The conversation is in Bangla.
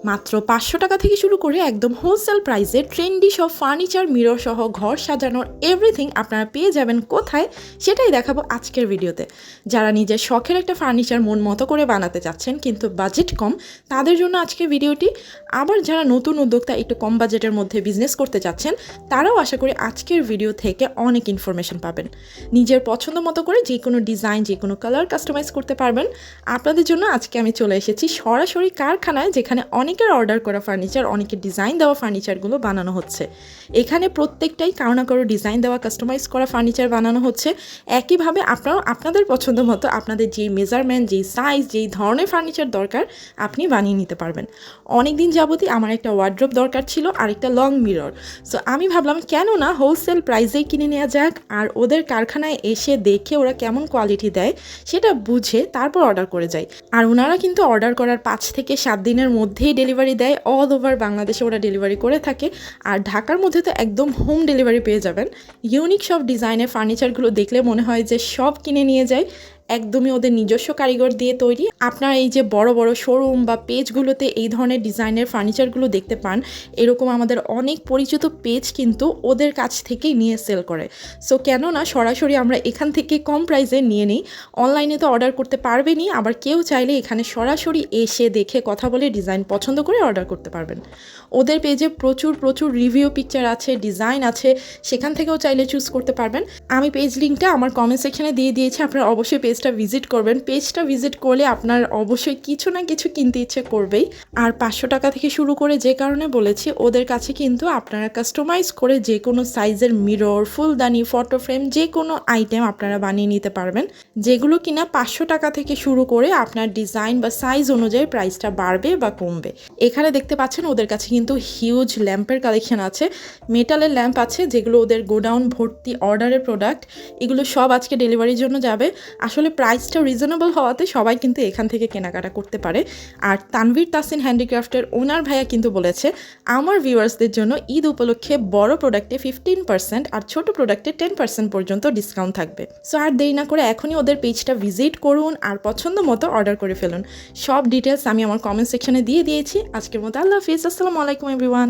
মাত্র 500 টাকা থেকে শুরু করে একদম হোলসেল প্রাইসে ট্রেন্ডি সব ফার্নিচার, মিরর সহ ঘর সাজানোর এভরিথিং আপনারা পেয়ে যাবেন কোথায়, সেটাই দেখাবো আজকের ভিডিওতে। যারা নিজের শখের একটা ফার্নিচার মন মতো করে বানাতে চাচ্ছেন কিন্তু বাজেট কম, তাদের জন্য আজকের ভিডিওটি। আবার যারা নতুন উদ্যোক্তা একটু কম বাজেটের মধ্যে বিজনেস করতে চাচ্ছেন, তারাও আশা করি আজকের ভিডিও থেকে অনেক ইনফরমেশন পাবেন। নিজের পছন্দ মতো করে যে কোনো ডিজাইন, যে কোনো কালার কাস্টমাইজ করতে পারবেন। আপনাদের জন্য আজকে আমি চলে এসেছি সরাসরি কারখানায়, যেখানে অনেকের অর্ডার করা ফার্নিচার, অনেকের ডিজাইন দেওয়া ফার্নিচারগুলো বানানো হচ্ছে। এখানে প্রত্যেকটাই কারো না কারো ডিজাইন দেওয়া কাস্টমাইজ করা ফার্নিচার বানানো হচ্ছে। একইভাবে আপনারাও আপনাদের পছন্দ মতো আপনাদের যেই মেজারমেন্ট, যেই সাইজ, যেই ধরনের ফার্নিচার দরকার আপনি বানিয়ে নিতে পারবেন। অনেক দিন যাবতই আমার একটা ওয়ার্ড্রোব দরকার ছিল আর একটা লং মিরর। সো আমি ভাবলাম কেন না হোলসেল প্রাইসেই কিনে নেওয়া যাক, আর ওদের কারখানায় এসে দেখে ওরা কেমন কোয়ালিটি দেয় সেটা বুঝে তারপর অর্ডার করে যাই। আর ওনারা কিন্তু অর্ডার করার 5 থেকে 7 দিনের মধ্যেই ডেলিভারি দেয়। অল ওভার বাংলাদেশে ওরা ডেলিভারি করে থাকে। আর ঢাকার মধ্যে তো একদম হোম ডেলিভারি পেয়ে যাবেন। ইউনিক সব ডিজাইনের ফার্নিচারগুলো দেখলে মনে হয় যে সব কিনে নিয়ে যায়। একদমই ওদের নিজস্ব কারিগর দিয়ে তৈরি। আপনারা এই যে বড় বড় শোরুম বা পেজগুলোতে এই ধরনের ডিজাইনের ফার্নিচারগুলো দেখতে পান, এরকম আমাদের অনেক পরিচিত পেজ কিন্তু ওদের কাছ থেকেই নিয়ে সেল করে। সো কেন না সরাসরি আমরা এখান থেকে কম প্রাইসে নিয়ে নিই। অনলাইনে তো অর্ডার করতে পারবেনই, আবার কেউ চাইলে এখানে সরাসরি এসে দেখে কথা বলে ডিজাইন পছন্দ করে অর্ডার করতে পারবেন। ওদের পেজে প্রচুর প্রচুর রিভিউ পিকচার আছে, ডিজাইন আছে, সেখান থেকেও চাইলে চুজ করতে পারবেন। আমি পেজ লিঙ্কটা আমার কমেন্ট সেকশনে দিয়ে দিয়েছি, আপনারা অবশ্যই পেজটা ভিজিট করবেন। পেজটা ভিজিট করলে আপনার অবশ্যই কিছু না কিছু কিনতে ইচ্ছে করবেই। আর 500 টাকা থেকে শুরু করে, যে কারণে বলেছি, ওদের কাছে কিন্তু আপনারা কাস্টমাইজ করে যে কোনো সাইজের মিরর, ফুলদানি, ফটো ফ্রেম, যে কোনো আইটেম আপনারা বানিয়ে নিতে পারবেন, যেগুলো কিনা 500 টাকা থেকে শুরু করে আপনার ডিজাইন বা সাইজ অনুযায়ী প্রাইসটা বাড়বে বা কমবে। এখানে দেখতে পাচ্ছেন ওদের কাছে কিন্তু হিউজ ল্যাম্পের কালেকশন আছে, মেটালের ল্যাম্প আছে, যেগুলো ওদের গোডাউন ভর্তি অর্ডারের প্রোডাক্ট। এগুলো সব আজকে ডেলিভারির জন্য যাবে। আসলে প্রাইসটা রিজনেবল হওয়াতে সবাই কিন্তু এখান থেকে কেনাকাটা করতে পারে। আর তানভীর তাসিন হ্যান্ডিক্রাফটের ওনার ভাইয়া কিন্তু বলেছে আমার ভিউয়ার্সদের জন্য ঈদ উপলক্ষে বড় প্রোডাক্টে 15% আর ছোট প্রোডাক্টে 10% পর্যন্ত ডিসকাউন্ট থাকবে। সো আর দেরি না করে এখনই ওদের পেজটা ভিজিট করুন আর পছন্দ মতো অর্ডার করে ফেলুন। সব ডিটেলস আমি আমার কমেন্ট সেকশনে দিয়ে দিয়েছি। আজকের মতো আল্লাহ হাফিজ, আসসালামু আলাইকুম এভরিওয়ান।